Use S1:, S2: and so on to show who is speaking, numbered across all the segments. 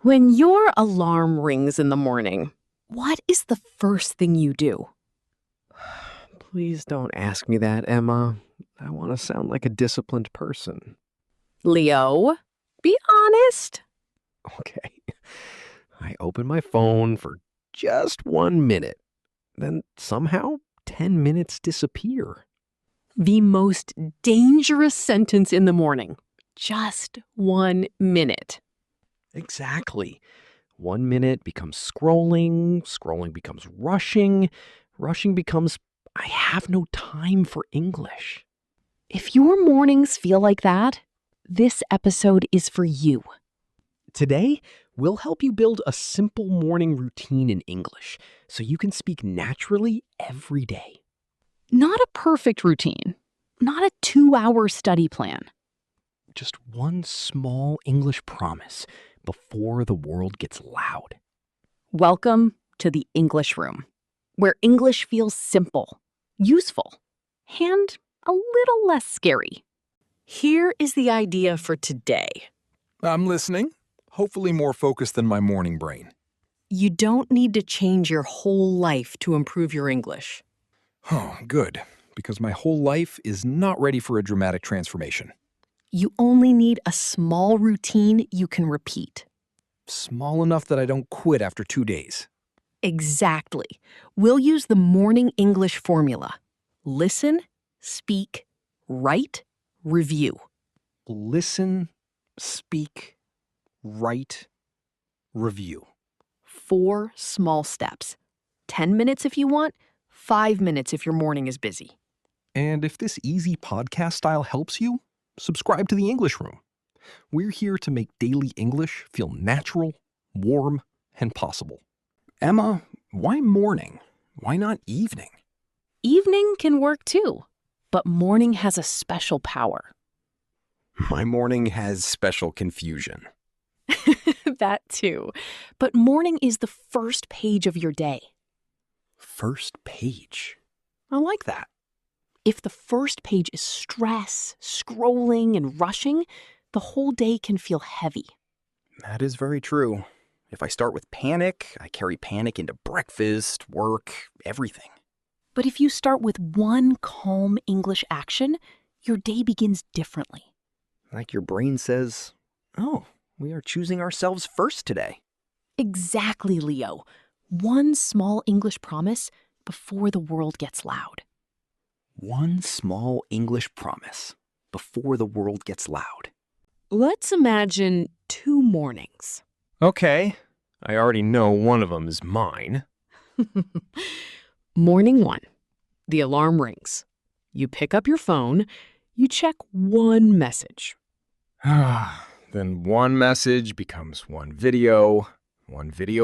S1: When your alarm rings in the morning, what is the first thing you do?
S2: Please don't ask me that, Emma. I want to sound like a disciplined person.
S1: Leo, be honest.
S2: Okay. I open my phone for just 1 minute. Then somehow 10 minutes disappear.
S1: The most dangerous sentence in the morning. Just 1 minute.
S2: Exactly. 1 minute becomes scrolling, scrolling becomes rushing, rushing becomes I have no time for English.
S1: If your mornings feel like that, this episode is for you.
S2: Today, we'll help you build a simple morning routine in English so you can speak naturally every day.
S1: Not a perfect routine, not a 2-hour study plan.
S2: Just one small English promise before the world gets loud.
S1: Welcome to the English Room, where English feels simple, useful, and a little less scary. Here is the idea for today.
S3: I'm listening. Hopefully more focused than my morning brain.
S1: You don't need to change your whole life to improve your English.
S3: Oh, good. Because my whole life is not ready for a dramatic transformation.
S1: You only need a small routine you can repeat.
S3: Small enough that I don't quit after 2 days.
S1: Exactly. We'll use the morning English formula. Listen, speak, write, review.
S3: Listen, speak, write, review.
S1: 4 small steps. 10 minutes if you want, 5 minutes if your morning is busy.
S3: And if this easy podcast style helps you, subscribe to the English Room. We're here to make daily English feel natural, warm, and possible. Emma, why morning? Why not evening?
S1: Evening can work too, but morning has a special power.
S3: My morning has special confusion.
S1: That too. But morning is the first page of your day.
S3: First page. I like that.
S1: If the first page is stress, scrolling, and rushing, the whole day can feel heavy.
S4: That is very true. If I start with panic, I carry panic into breakfast, work, everything.
S1: But if you start with one calm English action, your day begins differently.
S4: Like your brain says, oh, we are choosing ourselves first today.
S1: Exactly, Leo. One small English promise before the world gets loud.
S4: One small English promise before the world gets loud.
S1: Let's imagine 2 mornings.
S2: Okay, I already know one of them is mine.
S1: Morning 1. The alarm rings. You pick up your phone. You check one message.
S2: Then one message becomes one video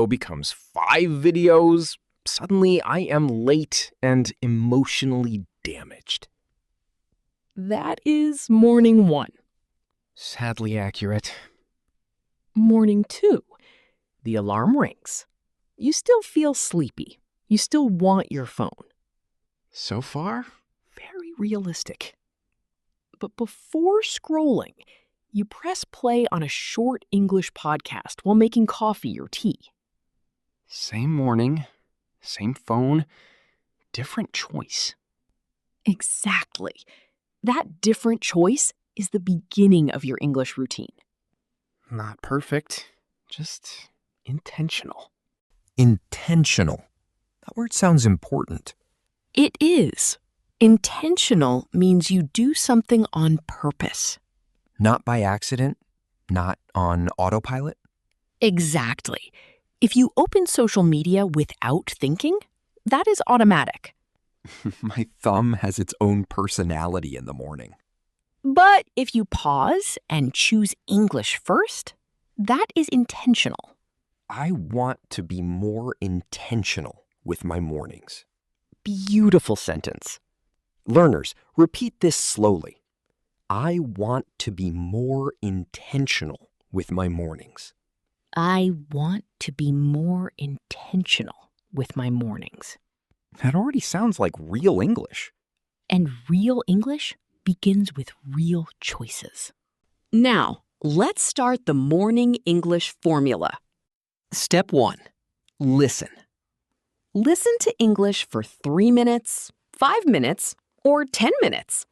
S2: becomes 5 videos. Suddenly, I am late and emotionally damaged.
S1: That is morning 1.
S2: Sadly accurate.
S1: Morning 2. The alarm rings. You still feel sleepy. You still want your phone.
S2: So far, very realistic.
S1: But before scrolling, you press play on a short English podcast while making coffee or tea.
S2: Same morning, same phone, different choice.
S1: Exactly. That different choice is the beginning of your English routine.
S2: Not perfect, just intentional.
S4: Intentional. That word sounds important.
S1: It is. Intentional means you do something on purpose.
S4: Not by accident, not on autopilot.
S1: Exactly. If you open social media without thinking, that is automatic.
S4: My thumb has its own personality in the morning.
S1: But if you pause and choose English first, that is intentional.
S4: I want to be more intentional with my mornings.
S1: Beautiful sentence.
S4: Learners, repeat this slowly. I want to be more intentional with my mornings.
S1: I want to be more intentional with my mornings.
S4: That already sounds like real English.
S1: And real English begins with real choices. Now, let's start the morning English formula.
S4: Step 1. Listen.
S1: Listen to English for 3 minutes, 5 minutes, or 10 minutes.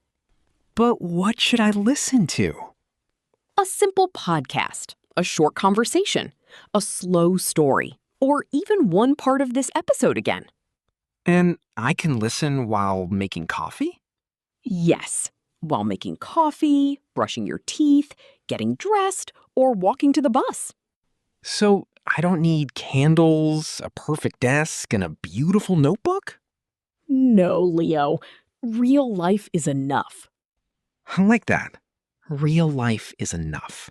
S4: But what should I listen to?
S1: A simple podcast, a short conversation, a slow story, or even one part of this episode again.
S3: And I can listen while making coffee?
S1: Yes, while making coffee, brushing your teeth, getting dressed, or walking to the bus.
S3: So I don't need candles, a perfect desk, and a beautiful notebook?
S1: No, Leo. Real life is enough.
S3: I like that. Real life is enough.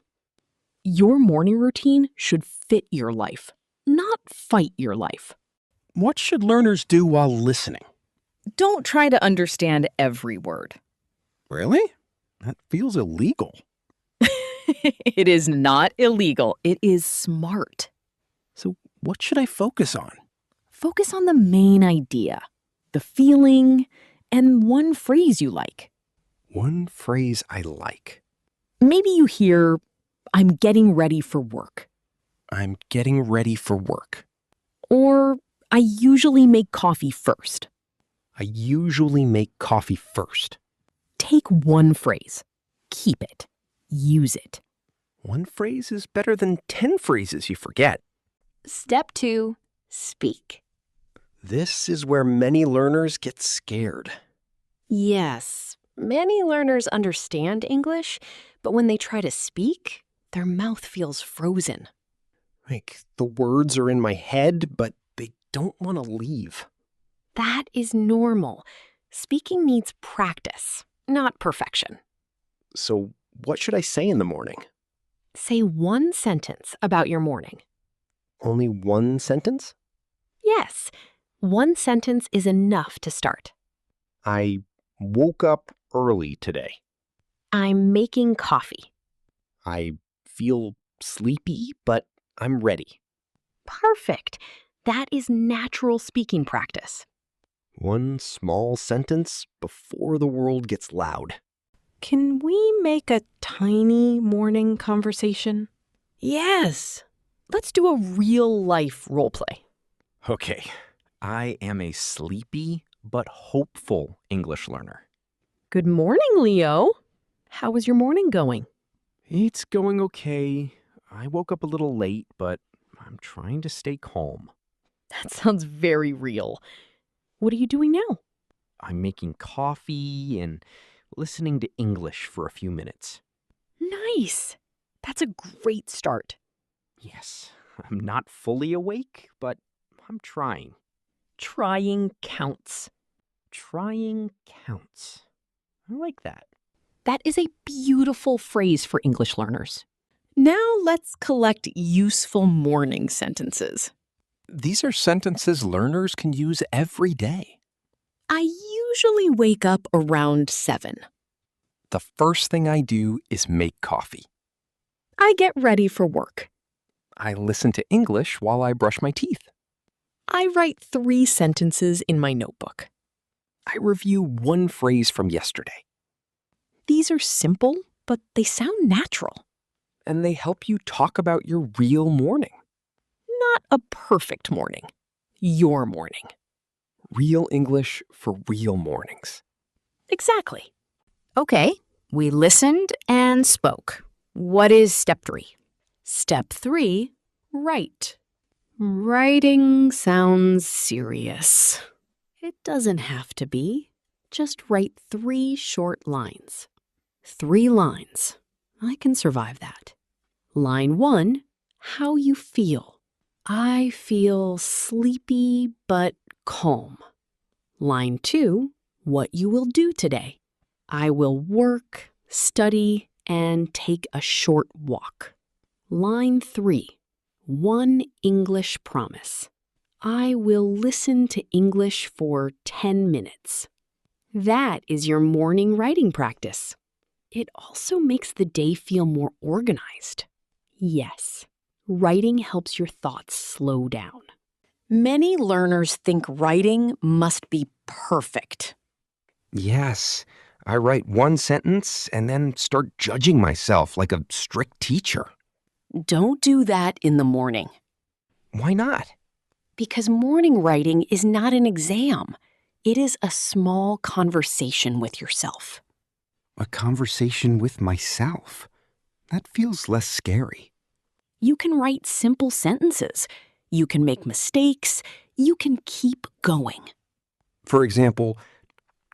S1: Your morning routine should fit your life, not fight your life.
S3: What should learners do while listening?
S1: Don't try to understand every word.
S3: Really? That feels illegal.
S1: It is not illegal. It is smart.
S3: So what should I focus on?
S1: Focus on the main idea, the feeling, and one phrase you like.
S3: One phrase I like.
S1: Maybe you hear, "I'm getting ready for work,"
S3: I'm getting ready for work.
S1: or "I usually make coffee first."
S3: I usually make coffee first.
S1: Take one phrase. Keep it. Use it.
S3: One phrase is better than 10 phrases you forget.
S1: Step 2, speak.
S4: This is where many learners get scared.
S5: Yes, many learners understand English, but when they try to speak, their mouth feels frozen.
S4: Like, the words are in my head, but they don't want to leave.
S5: That is normal. Speaking needs practice, not perfection.
S4: So, what should I say in the morning?
S5: Say one sentence about your morning.
S4: Only one sentence?
S5: Yes, one sentence is enough to start.
S4: I woke up early today.
S5: I'm making coffee.
S4: I feel sleepy, but I'm ready.
S5: Perfect. That is natural speaking practice.
S4: One small sentence before the world gets loud.
S1: Can we make a tiny morning conversation?
S5: Yes.
S1: Let's do a real-life role play.
S2: Okay, I am a sleepy but hopeful English learner.
S1: Good morning, Leo. How is your morning going?
S2: It's going okay. I woke up a little late, but I'm trying to stay calm.
S1: That sounds very real. What are you doing now?
S2: I'm making coffee and listening to English for a few minutes.
S1: Nice. That's a great start.
S2: Yes, I'm not fully awake, but I'm trying.
S1: Trying counts.
S2: Trying counts. I like that.
S1: That is a beautiful phrase for English learners. Now let's collect useful morning sentences.
S3: These are sentences learners can use every day.
S1: I usually wake up around 7.
S3: The first thing I do is make coffee.
S1: I get ready for work.
S3: I listen to English while I brush my teeth.
S1: I write 3 sentences in my notebook.
S3: I review one phrase from yesterday.
S1: These are simple, but they sound natural.
S3: And they help you talk about your real morning.
S1: Not a perfect morning. Your morning.
S3: Real English for real mornings.
S1: Exactly.
S5: Okay, we listened and spoke. What is step 3?
S1: Step 3, write.
S5: Writing sounds serious.
S1: It doesn't have to be. Just write 3 short lines. 3 lines. I can survive that. Line 1, how you feel. I feel sleepy but calm. Line 2, what you will do today. I will work, study, and take a short walk. Line 3, one English promise. I will listen to English for 10 minutes. That is your morning writing practice. It also makes the day feel more organized. Yes, writing helps your thoughts slow down. Many learners think writing must be perfect.
S3: Yes, I write one sentence and then start judging myself like a strict teacher.
S1: Don't do that in the morning.
S4: Why not?
S5: Because morning writing is not an exam. It is a small conversation with yourself.
S4: A conversation with myself. That feels less scary.
S1: You can write simple sentences. You can make mistakes. You can keep going.
S4: For example,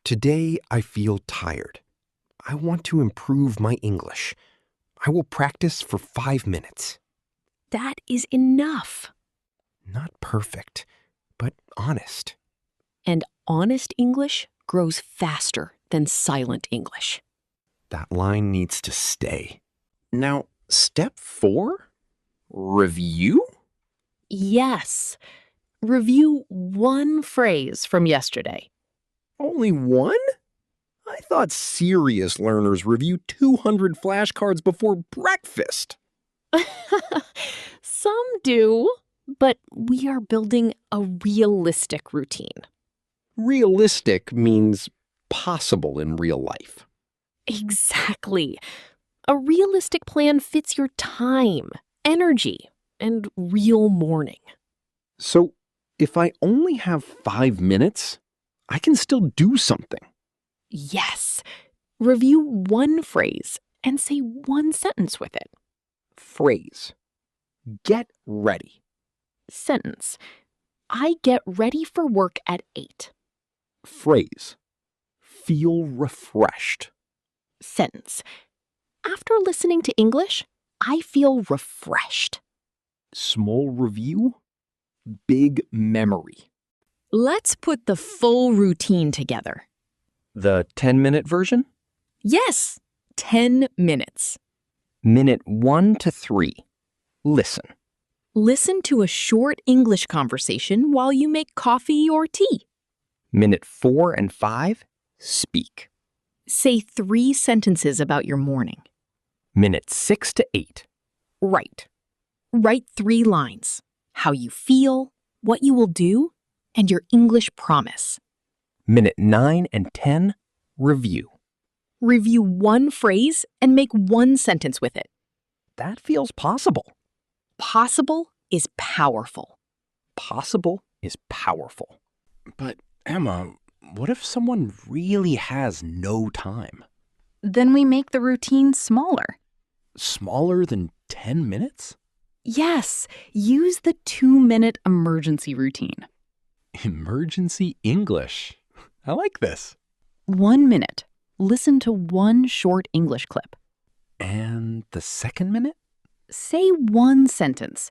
S4: today I feel tired. I want to improve my English. I will practice for 5 minutes.
S1: That is enough.
S4: Not perfect, but honest.
S1: And honest English grows faster than silent English.
S4: That line needs to stay.
S2: Now, step 4? Review?
S1: Yes. Review one phrase from yesterday.
S2: Only one? I thought serious learners review 200 flashcards before breakfast.
S1: Some do, but we are building a realistic routine.
S2: Realistic means possible in real life.
S1: Exactly. A realistic plan fits your time, energy, and real morning.
S2: So, if I only have 5 minutes, I can still do something.
S1: Yes. Review one phrase and say one sentence with it.
S2: Phrase. Get ready.
S1: Sentence. I get ready for work at 8.
S2: Phrase. Feel refreshed.
S1: Sentence. After listening to English, I feel refreshed.
S2: Small review. Big memory.
S1: Let's put the full routine together.
S2: The 10-minute version?
S1: Yes, 10 minutes.
S2: Minute 1 to 3. Listen.
S1: Listen to a short English conversation while you make coffee or tea.
S2: Minute 4 and 5. Speak.
S1: Say 3 sentences about your morning.
S2: Minute 6 to 8.
S1: Write. Write 3 lines. How you feel, what you will do, and your English promise.
S2: Minute 9 and 10. Review.
S1: Review one phrase and make one sentence with it.
S2: That feels possible.
S1: Possible is powerful.
S2: Possible is powerful. But, Emma, what if someone really has no time?
S6: Then we make the routine smaller.
S2: Smaller than 10 minutes?
S1: Yes, use the 2-minute emergency routine.
S2: Emergency English. I like this.
S1: 1 minute. Listen to one short English clip.
S2: And the second minute?
S1: Say one sentence.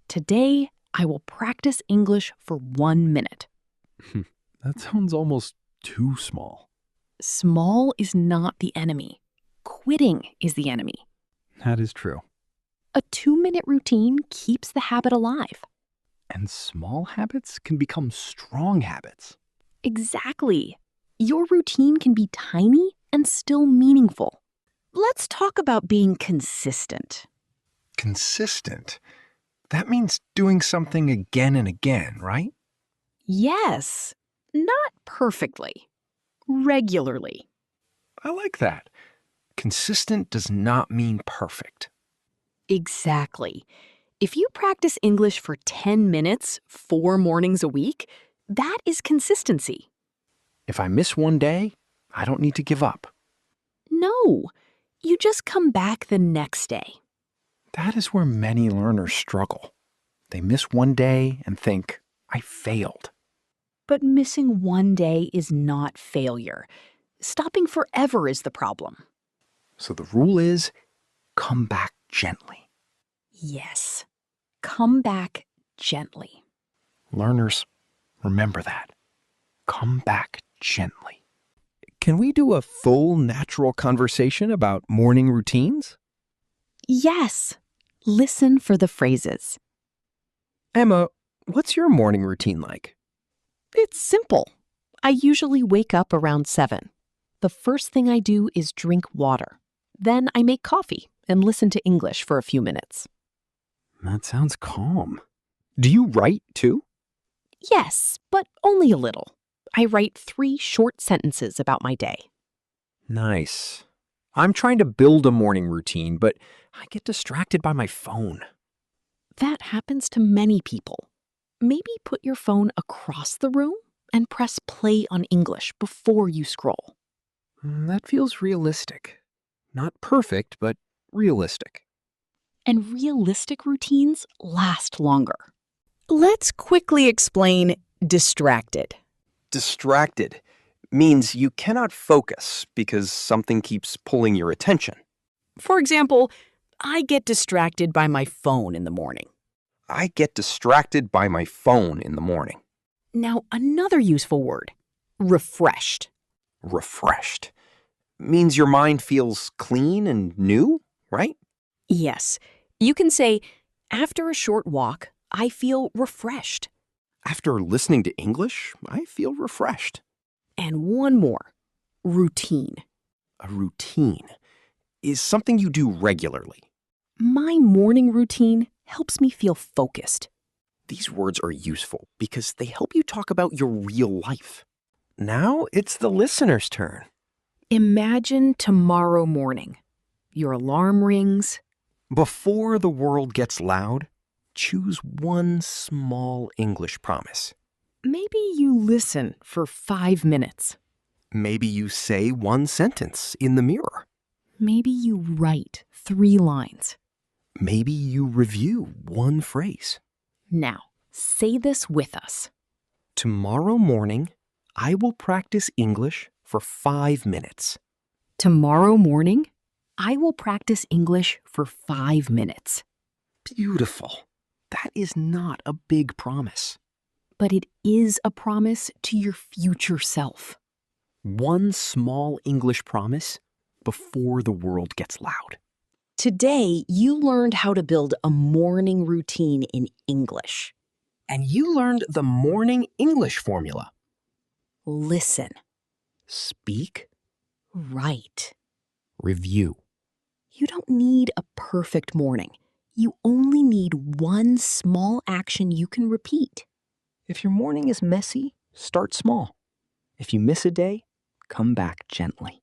S1: Today, I will practice English for 1 minute.
S3: That sounds almost too small.
S1: Small is not the enemy. Quitting is the enemy.
S3: That is true.
S1: A 2-minute routine keeps the habit alive.
S3: And small habits can become strong habits.
S1: Exactly. Your routine can be tiny and still meaningful. Let's talk about being consistent.
S3: Consistent. That means doing something again and again, right?
S1: Yes, not perfectly. Regularly.
S3: I like that. Consistent does not mean perfect.
S1: Exactly. If you practice English for 10 minutes, 4 mornings a week, that is consistency.
S3: If I miss one day, I don't need to give up.
S1: No, you just come back the next day.
S3: That is where many learners struggle. They miss one day and think, I failed.
S1: But missing one day is not failure. Stopping forever is the problem.
S3: So the rule is, come back gently.
S1: Yes, come back gently.
S3: Learners, remember that. Come back gently.
S4: Can we do a full natural conversation about morning routines?
S1: Yes, listen for the phrases.
S4: Emma, what's your morning routine like?
S1: It's simple. I usually wake up around 7. The first thing I do is drink water. Then I make coffee and listen to English for a few minutes.
S3: That sounds calm.
S4: Do you write too?
S1: Yes, but only a little. I write 3 short sentences about my day.
S4: Nice. I'm trying to build a morning routine, but I get distracted by my phone.
S1: That happens to many people. Maybe put your phone across the room and press play on English before you scroll.
S3: That feels realistic. Not perfect, but realistic.
S1: And realistic routines last longer. Let's quickly explain distracted.
S4: Distracted means you cannot focus because something keeps pulling your attention.
S1: For example, I get distracted by my phone in the morning.
S4: I get distracted by my phone in the morning.
S1: Now, another useful word, refreshed.
S4: Refreshed means your mind feels clean and new, right?
S1: Yes, you can say, after a short walk, I feel refreshed.
S4: After listening to English, I feel refreshed.
S1: And one more, routine.
S4: A routine is something you do regularly.
S1: My morning routine helps me feel focused.
S4: These words are useful because they help you talk about your real life. Now it's the listener's turn.
S1: Imagine tomorrow morning. Your alarm rings.
S4: Before the world gets loud, choose one small English promise.
S1: Maybe you listen for 5 minutes.
S4: Maybe you say one sentence in the mirror.
S1: Maybe you write 3 lines.
S4: Maybe you review one phrase.
S1: Now, say this with us.
S4: Tomorrow morning, I will practice English for 5 minutes.
S1: Tomorrow morning, I will practice English for 5 minutes.
S4: Beautiful. That is not a big promise.
S1: But it is a promise to your future self.
S4: One small English promise before the world gets loud.
S1: Today, you learned how to build a morning routine in English.
S4: And you learned the morning English formula.
S1: Listen,
S4: Speak,
S1: write.
S4: review.
S1: You don't need a perfect morning. You only need one small action you can repeat.
S3: If your morning is messy, start small. If you miss a day, come back gently.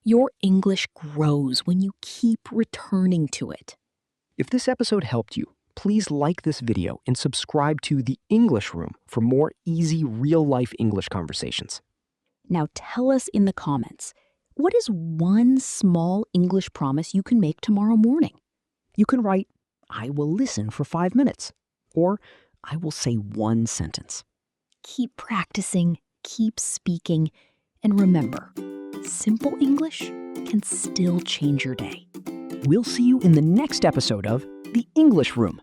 S1: Your English grows when you keep returning to it.
S3: If this episode helped you, please like this video and subscribe to The English Room for more easy, real-life English conversations.
S1: Now tell us in the comments, what is one small English promise you can make tomorrow morning?
S3: You can write, I will listen for 5 minutes, or I will say one sentence.
S1: Keep practicing, keep speaking, and remember, simple English can still change your day.
S3: We'll see you in the next episode of The English Room.